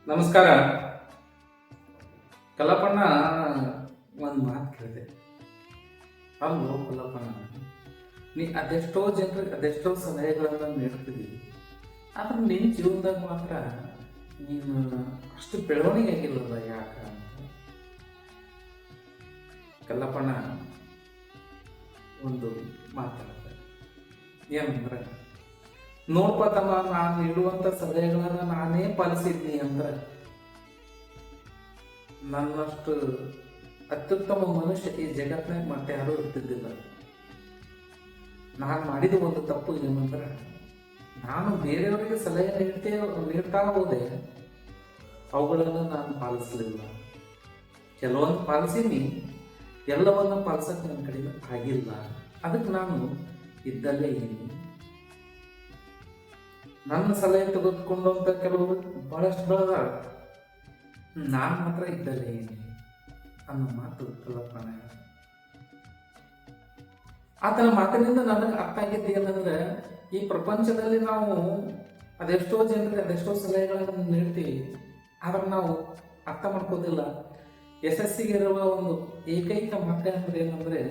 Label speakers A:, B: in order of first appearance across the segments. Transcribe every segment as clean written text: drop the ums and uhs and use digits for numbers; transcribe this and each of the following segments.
A: ನಮಸ್ಕಾರ. ಕಲ್ಲಪ್ಪಣ್ಣ ಒಂದು ಮಾತು ಕೇಳಿದೆ. ಅಲ್ಲೋ ಕಲ್ಲಪ್ಪಣ್ಣ, ನೀ ಅದೆಷ್ಟೋ ಜನರಿಗೆ ಅದೆಷ್ಟೋ ಸಲಹೆಗಳನ್ನು ನೀಡ್ತಿದ್ದೀವಿ, ಆದ್ರೆ ನಿನ್ನ ಜೀವನದಾಗ ಮಾತ್ರ ನೀನು ಅಷ್ಟು ಬೆಳವಣಿಗೆ ಆಗಿಲ್ಲದ ಯಾಕ ಅಂತ. ಕಲ್ಲಪ್ಪಣ್ಣ ಒಂದು ಮಾತಾಡ್ತಾರೆ. ಏನಂದ್ರೆ, ನೋಡ್ಪ ತಮ್ಮ, ನಾನು ನೀಡುವಂಥ ಸಲಹೆಗಳನ್ನು ನಾನೇ ಪಾಲಿಸಿದ್ನಿ ಅಂದ್ರೆ ನನ್ನಷ್ಟು ಅತ್ಯುತ್ತಮ ಮನುಷ್ಯ ಈ ಜಗತ್ತಿನಾಗ ಮತ್ತೆ ಯಾರೂ ಇರ್ತಿದ್ದಿಲ್ಲ. ನಾನು ಮಾಡಿದ ಒಂದು ತಪ್ಪು ಏನಂದ್ರೆ, ನಾನು ಬೇರೆಯವರಿಗೆ ಸಲಹೆ ನೀಡ್ತಾ ಹೋದೆ, ಅವುಗಳನ್ನು ನಾನು ಪಾಲಿಸಲಿಲ್ಲ. ಕೆಲವೊಂದು ಪಾಲಿಸೀನಿ, ಎಲ್ಲವನ್ನು ಪಾಲಿಸಕ್ಕೆ ನನ್ನ ಕಡೆಯಿಂದ ಆಗಿಲ್ಲ. ಅದಕ್ಕೆ ನಾನು ಇದ್ದಲ್ಲೇ ಇದ್ದೀನಿ. ನನ್ನ ಸಲಹೆ ತೆಗೆದುಕೊಂಡಂತ ಕೆಲವರು ಬಹಳಷ್ಟು ಬೆಳೆದಾರ, ನಾನು ಮಾತ್ರ ಇದ್ದಲ್ಲೇ ಇದ್ದೀನಿ ಅನ್ನೋ ಮಾತು ಕಲ್ಲಪ್ಪನ. ಆತನ ಮಾತಿನಿಂದ ನನಗೆ ಅರ್ಥ ಆಗಿದ್ದು ಏನಂದ್ರೆ, ಈ ಪ್ರಪಂಚದಲ್ಲಿ ನಾವು ಅದೆಷ್ಟೋ ಜನರಿಗೆ ಅದೆಷ್ಟೋ ಸಲಹೆಗಳನ್ನು ನೀಡ್ತೀವಿ, ಆದ್ರೆ ನಾವು ಅರ್ಥ ಮಾಡ್ಕೋದಿಲ್ಲ. ಯಶಸ್ಸಿಗಿರುವ ಒಂದು ಏಕೈಕ ಮಾತೆ ಅಂದ್ರೆ ಏನಂದ್ರೆ,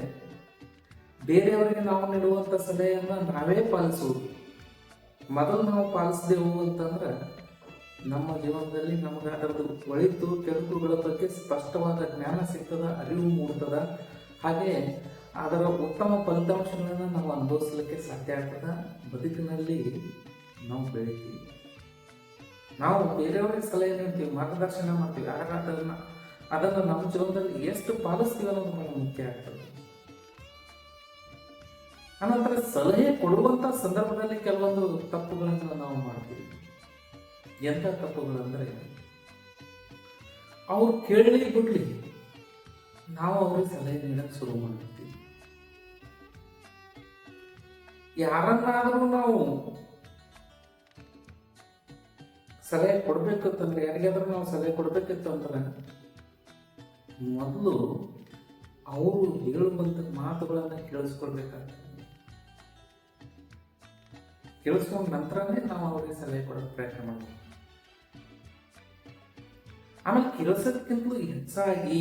A: ಬೇರೆಯವರಿಗೆ ನಾವು ನೀಡುವಂಥ ಸಲಹೆಯನ್ನು ನಾವೇ ಪಾಲಿಸುವುದು. ಮೊದಲು ನಾವು ಪಾಲಿಸಿದೆವು ಅಂತಂದ್ರೆ ನಮ್ಮ ಜೀವನದಲ್ಲಿ ನಮಗೆ ಅದರದ್ದು ಒಳಿತು ಕೆಡುಕುಗಳ ಬಗ್ಗೆ ಸ್ಪಷ್ಟವಾದ ಜ್ಞಾನ ಸಿಗ್ತದ, ಅರಿವು ಮೂಡ್ತದ. ಹಾಗೆ ಅದರ ಉತ್ತಮ ಫಲಿತಾಂಶಗಳನ್ನು ನಾವು ಅನುಭವಿಸ್ಲಿಕ್ಕೆ ಸಾಧ್ಯ ಆಗ್ತದ. ಬದುಕಿನಲ್ಲಿ ನಾವು ಬೆಳಿತೀವಿ. ನಾವು ಬೇರೆಯವರಿಗೆ ಸಲಹೆ ನೀಡ್ತೀವಿ, ಮಾರ್ಗದರ್ಶನ ಮಾಡ್ತೀವಿ, ಆಗ ಅದನ್ನು ನಮ್ಮ ಜೀವನದಲ್ಲಿ ಎಷ್ಟು ಪಾಲಿಸ್ತೀವಿ ಅನ್ನೋದು ಬಹಳ ಮುಖ್ಯ ಆಗ್ತದೆ. ಅನಂತರ ಸಲಹೆ ಕೊಡುವಂಥ ಸಂದರ್ಭದಲ್ಲಿ ಕೆಲವೊಂದು ತಪ್ಪುಗಳನ್ನು ನಾವು ಮಾಡ್ತೀವಿ. ಎಂಥ ತಪ್ಪುಗಳಂದ್ರೆ, ಅವ್ರು ಕೇಳಲಿ ಬಿಡ್ಲಿ, ನಾವು ಅವ್ರಿಗೆ ಸಲಹೆ ನೀಡಕ್ಕೆ ಶುರು ಮಾಡ್ತೀವಿ. ಯಾರನ್ನಾದರೂ ನಾವು ಸಲಹೆ ಕೊಡ್ಬೇಕಂತಂದ್ರೆ, ಯಾರಿಗಾದ್ರೂ ನಾವು ಸಲಹೆ ಕೊಡ್ಬೇಕಿತ್ತು ಅಂದ್ರೆ, ಮೊದಲು ಅವರು ಹೇಳುವಂಥ ಮಾತುಗಳನ್ನು ಕೇಳಿಸ್ಕೊಳ್ಬೇಕಾಗ್ತದೆ. ಕೇಳಿಸ್ಕೊಂಡ ನಂತರನೇ ನಾವು ಅವ್ರಿಗೆ ಸಲಹೆ ಕೊಡೋಕೆ ಪ್ರಯತ್ನ ಮಾಡ್ತೀವಿ. ಆಮೇಲೆ ಕೇಳಿಸೋದಕ್ಕಿಂತಲೂ ಹೆಚ್ಚಾಗಿ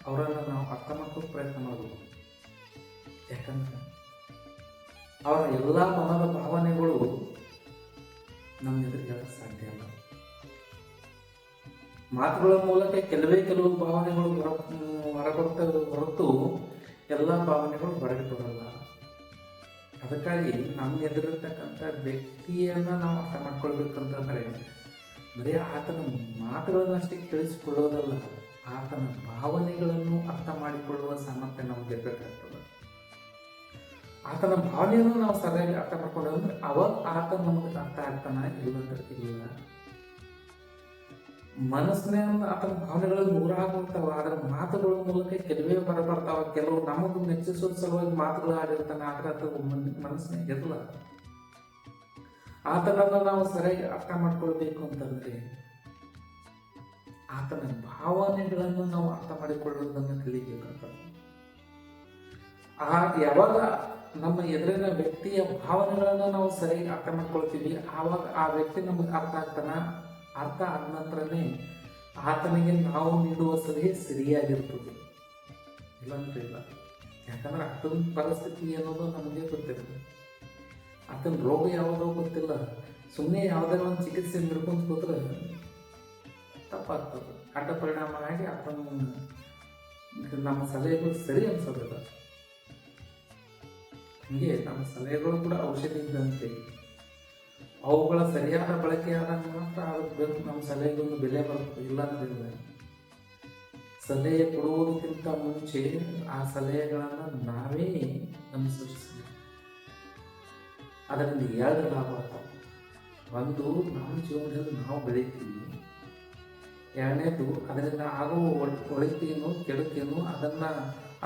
A: ಅವರನ್ನು ನಾವು ಅರ್ಥ ಮಾಡ್ಕೋಕೆ ಪ್ರಯತ್ನ ಮಾಡಬೇಕು. ಯಾಕಂದ್ರೆ ಅವರ ಎಲ್ಲ ಮನದ ಭಾವನೆಗಳು ನಮ್ಮ ಎದುರು ಹೇಳಕ್ಕೆ ಸಾಧ್ಯ ಇಲ್ಲ. ಮಾತುಗಳ ಮೂಲಕ ಕೆಲವು ಭಾವನೆಗಳು ಹೊರಬರ್ತವೆ ಹೊರತು ಎಲ್ಲ ಭಾವನೆಗಳು ಹೊರಗೆ ಬರಲ್ಲ. ಅದಕ್ಕಾಗಿ ನಮ್ಮ ಎದುರಿರ್ತಕ್ಕಂಥ ವ್ಯಕ್ತಿಯನ್ನು ನಾವು ಅರ್ಥ ಮಾಡ್ಕೊಳ್ಬೇಕಂತಂದರೆ, ಬರೀ ಆತನ ಮಾತುಗಳನ್ನಷ್ಟೇ ಕೇಳಿಸಿಕೊಳ್ಳೋದಲ್ಲ, ಆತನ ಭಾವನೆಗಳನ್ನು ಅರ್ಥ ಮಾಡಿಕೊಳ್ಳುವ ಸಾಮರ್ಥ್ಯ ನಮಗೆ ಬೇಕಾಗ್ತದೆ. ಆತನ ಭಾವನೆಯನ್ನು ನಾವು ಸರಿಯಾಗಿ ಅರ್ಥ ಮಾಡ್ಕೊಂಡ್ರೆ ಅವಾಗ ಆತ ನಮಗೆ ಅರ್ಥ ಆಗ್ತಾನ ಇಲ್ಲಂದ್ರೆ ಇಲ್ಲ. ಮನಸ್ಸಿನ ಆತನ ಭಾವನೆಗಳು ನೂರಾಗಿರ್ತಾವ, ಅದರ ಮಾತುಗಳ ಮೂಲಕ ಕೆಲವೇ ಬರಬರ್ತಾವ. ಕೆಲವು ನಮಗೂ ಮೆಚ್ಚಿಸುವ ಸಲುವಾಗಿ ಮಾತುಗಳು ಆಡಿರ್ತಾನೆ, ಆದ್ರೆ ಅದು ಮನಸ್ಸಿನಾಗ ಇರಲ್ಲ. ಆತನನ್ನು ನಾವು ಸರಿಯಾಗಿ ಅರ್ಥ ಮಾಡ್ಕೊಳ್ಬೇಕು ಅಂತಂದ್ರೆ ಆತನ ಭಾವನೆಗಳನ್ನು ನಾವು ಅರ್ಥ ಮಾಡಿಕೊಳ್ಳುವುದನ್ನು ಕಲಿಬೇಕಾಗ್ತದೆ. ಯಾವಾಗ ನಮ್ಮ ಎದುರಿನ ವ್ಯಕ್ತಿಯ ಭಾವನೆಗಳನ್ನು ನಾವು ಸರಿಯಾಗಿ ಅರ್ಥ ಮಾಡ್ಕೊಳ್ತೀವಿ, ಆವಾಗ ಆ ವ್ಯಕ್ತಿ ನಮಗೆ ಅರ್ಥ ಆಗ್ತಾನ. ಅರ್ಥ ಆದ ನಂತರನೇ ಆತನಿಗೆ ನಾವು ನೀಡುವ ಸಲಹೆ ಸರಿಯಾಗಿರ್ತದೆ, ಇಲ್ಲಂದ್ರೆ ಇಲ್ಲ. ಯಾಕಂದ್ರೆ ಆತನ ಪರಿಸ್ಥಿತಿ ಅನ್ನೋದು ನಮಗೆ ಗೊತ್ತಿರ್ತದೆ, ಆತನ ರೋಗ ಯಾವುದೋ ಗೊತ್ತಿಲ್ಲ. ಸುಮ್ಮನೆ ಯಾವುದೇ ಒಂದು ಚಿಕಿತ್ಸೆ ನೀಡ್ಕೊಂತ ಹೋದ್ರೆ ತಪ್ಪಾಗ್ತದೆ. ಅಡ್ಡ ಪರಿಣಾಮ ಆಗಿ ಆತನ ನಮ್ಮ ಸಲಹೆಗಳು ಸರಿ ಅನ್ಸೋದಿಲ್ಲ. ಹೀಗೆ ನಮ್ಮ ಸಲಹೆಗಳು ಕೂಡ ಔಷಧಿ ಇದ್ದಂತೆ, ಅವುಗಳ ಸರಿಯಾದ ಬಳಕೆಯಾದಾಗ ಮಾತ್ರ ಅದಕ್ಕೆ ನಮ್ಮ ಸಲಹೆಗೊಂದು ಬೆಲೆ ಬರ್ತದೆ. ಇಲ್ಲಾಂದ್ರೆ ಸಲಹೆ ಕೊಡುವುದಕ್ಕಿಂತ ಮುಂಚೆ ಆ ಸಲಹೆಗಳನ್ನು ನಾವೇ ಅನುಸರಿಸ್ತೀವಿ. ಅದರಿಂದ ಎರಡು ಲಾಭ ಆಗ್ತವೆ. ಒಂದು, ನಮ್ಮ ಜೀವನದಲ್ಲಿ ನಾವು ಬೆಳಿತೀವಿ. ಎರಡನೇದು, ಅದರಿಂದ ಆಗುವ ಒಳಿತೇನು ಕೆಡುಕೇನು ಅದನ್ನು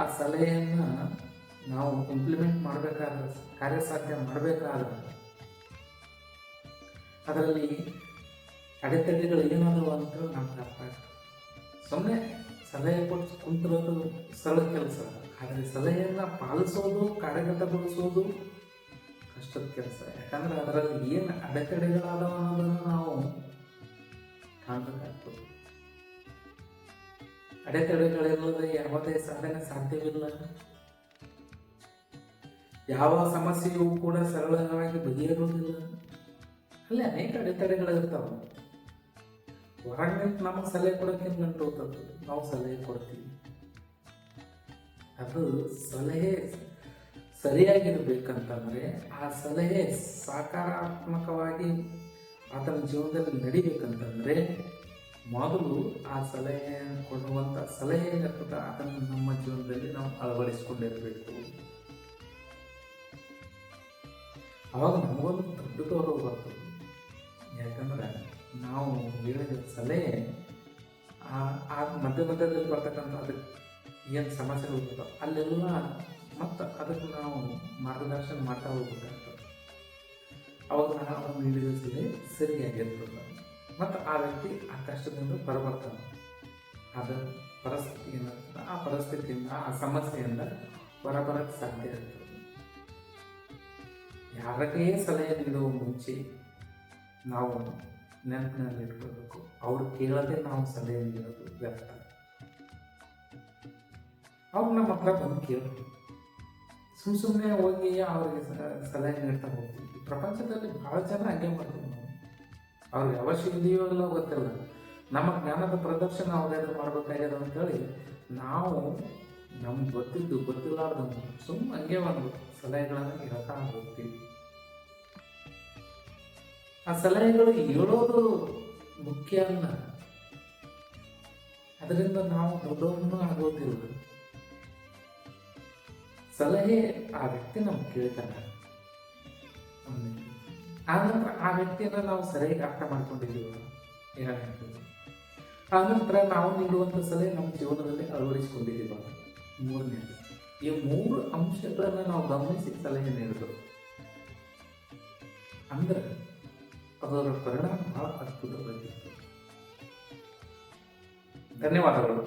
A: ಆ ಸಲಹೆಯನ್ನು ನಾವು ಇಂಪ್ಲಿಮೆಂಟ್ ಮಾಡಬೇಕಾದ್ರೆ, ಕಾರ್ಯಸಾಧ್ಯ ಮಾಡಬೇಕಾದ್ರೆ ಅದರಲ್ಲಿ ಅಡೆತಡೆಗಳು ಏನಾದರೂ ಅಂತ ನಮ್ಗೆ ಅರ್ಥ ಆಗ್ತದೆ. ಸುಮ್ಮನೆ ಸಲಹೆ ಕೊಟ್ಟು ಕುಂತಿರೋದು ಸರಳ ಕೆಲಸ, ಆದರೆ ಸಲಹೆಯನ್ನು ಪಾಲಿಸೋದು, ಕಾರ್ಯಗತಗೊಳಿಸೋದು ಕಷ್ಟದ ಕೆಲಸ. ಯಾಕಂದ್ರೆ ಅದರಲ್ಲಿ ಏನು ಅಡೆತಡೆಗಳಾದವ ಅನ್ನೋದನ್ನು ನಾವು ಅಡೆತಡೆಗಳಿಲ್ಲದೆ ಯಾವುದೇ ಸಾಧನೆ ಸಾಧ್ಯವಿಲ್ಲ. ಯಾವ ಸಮಸ್ಯೆಯೂ ಕೂಡ ಸರಳವಾಗಿ ಬಗೆಹರುವುದಿಲ್ಲ. ಅಲ್ಲಿ ಅನೇಕ ಅಡೆತಡೆಗಳಿರ್ತಾವ. ಹೊರಗೆ ನಿಂತು ನಮಗೆ ಸಲಹೆ ಕೊಡೋಕೆ ಗಂಟು ಹೋಗ್ತದೆ, ನಾವು ಸಲಹೆ ಕೊಡ್ತೀವಿ. ಅದು ಸಲಹೆ ಸರಿಯಾಗಿರ್ಬೇಕಂತಂದ್ರೆ ಆ ಸಲಹೆ ಸಕಾರಾತ್ಮಕವಾಗಿ ಆತನ ಜೀವನದಲ್ಲಿ ನಡಿಬೇಕಂತಂದ್ರೆ ಮೊದಲು ಆ ಸಲಹೆ ಕೊಡುವಂಥ ಸಲಹೆ ಏನಿರ್ತದೆ ಅದನ್ನು ನಮ್ಮ ಜೀವನದಲ್ಲಿ ನಾವು ಅಳವಡಿಸಿಕೊಂಡಿರಬೇಕು. ಅವಾಗ ನಮಗೊಂದು ದೊಡ್ಡ ಗೌರವ ಬರ್ತದೆ. ಯಾಕಂದ್ರೆ ನಾವು ಹೇಳಿದ ಸಲಹೆ ಆ ಮಧ್ಯದಲ್ಲಿ ಬರ್ತಕ್ಕಂಥ ಅದಕ್ಕೆ ಏನು ಸಮಸ್ಯೆಗಳು ಇರ್ತವೆ ಅಲ್ಲೆಲ್ಲ ಮತ್ತು ಅದಕ್ಕೆ ನಾವು ಮಾರ್ಗದರ್ಶನ ಮಾಡ್ತಾ ಹೋಗ್ಬೇಕಾಗ್ತದೆ. ಅವಾಗ ನಾವು ನೀಡಿದ ಸಲಹೆ ಸರಿಯಾಗಿರ್ತದೆ ಮತ್ತು ಆ ವ್ಯಕ್ತಿ ಆ ಕಷ್ಟದಿಂದ ಹೊರಬರ್ತಾನೆ. ಅದ ಪರಿಸ್ಥಿತಿಯಿಂದ ಆ ಪರಿಸ್ಥಿತಿಯಿಂದ ಆ ಸಮಸ್ಯೆಯಿಂದ ಹೊರಬರಕ್ಕೆ ಸಾಧ್ಯ ಇರ್ತದೆ. ಯಾರಿಗೇ ಸಲಹೆ ನೀಡುವ ಮುಂಚೆ ನಾವು ನೆನಪಿನಲ್ಲಿ ಇಟ್ಕೊಳ್ಬೇಕು, ಅವ್ರು ಕೇಳದೆ ನಾವು ಸಲಹೆ ನೀಡೋದು ವ್ಯರ್ಥ. ಅವ್ರು ನಮ್ಮ ಹತ್ರ ಬಂದು ಕೇಳಬೇಕು. ಸುಮ್ಮನೆ ಹೋಗಿ ಅವ್ರಿಗೆ ಸಲಹೆ ನೀಡ್ತಾ ಹೋಗ್ತೀವಿ. ಪ್ರಪಂಚದಲ್ಲಿ ಭಾಳ ಜನ ಹಂಗೆ ಮಾಡ್ತೀವಿ ನಾವು. ಅವ್ರಿಗೆ ಅವಶ್ಯ ಇದೆಯೋ ಇಲ್ಲ ಗೊತ್ತಿಲ್ಲ, ನಮ್ಮ ಜ್ಞಾನದ ಪ್ರದರ್ಶನ ಅವ್ರೇನು ಮಾಡ್ಬೇಕಾಗ್ಯದ ಅಂತೇಳಿ ನಾವು ನಮ್ಗೆ ಗೊತ್ತಿದ್ದು ಗೊತ್ತಿಲ್ಲಾರ್ದು ಸುಮ್ಮನೆ ಹಂಗೆ ಒಂದು ಸಲಹೆಗಳನ್ನು ಹೇಳ್ತಾ ಹೋಗ್ತೀವಿ. ಆ ಸಲಹೆಗಳು ಹೇಳೋದು ಮುಖ್ಯ ಅಲ್ಲ, ಅದರಿಂದ ನಾವು ದೊಡ್ಡವನ್ನೂ ಆಗೋದಿಲ್ಲ. ಸಲಹೆ ಆ ವ್ಯಕ್ತಿ ನಮ್ಗೆ ಕೇಳ್ತಾನೆ, ಆನಂತರ ಆ ವ್ಯಕ್ತಿಯನ್ನು ನಾವು ಸರಿಯಾಗಿ ಅರ್ಥ ಮಾಡ್ಕೊಂಡಿದ್ದೀವಿ. ಆನಂತರ ನಾವು ನೀಡುವಂಥ ಸಲಹೆ ನಮ್ಮ ಜೀವನದಲ್ಲಿ ಅಳವಡಿಸಿಕೊಂಡಿದ್ದೀವ. ಮೂರನೇದು, ಈ 3 ಅಂಶಗಳನ್ನು ನಾವು ಗಮನಿಸಿ ಸಲಹೆ ನೀಡಿದ್ರು ಅಂದ್ರೆ ಅದರ ಪರಿಣಾಮ ಬಹಳ ಅದ್ಭುತವಾಗಿತ್ತು. ಧನ್ಯವಾದಗಳು.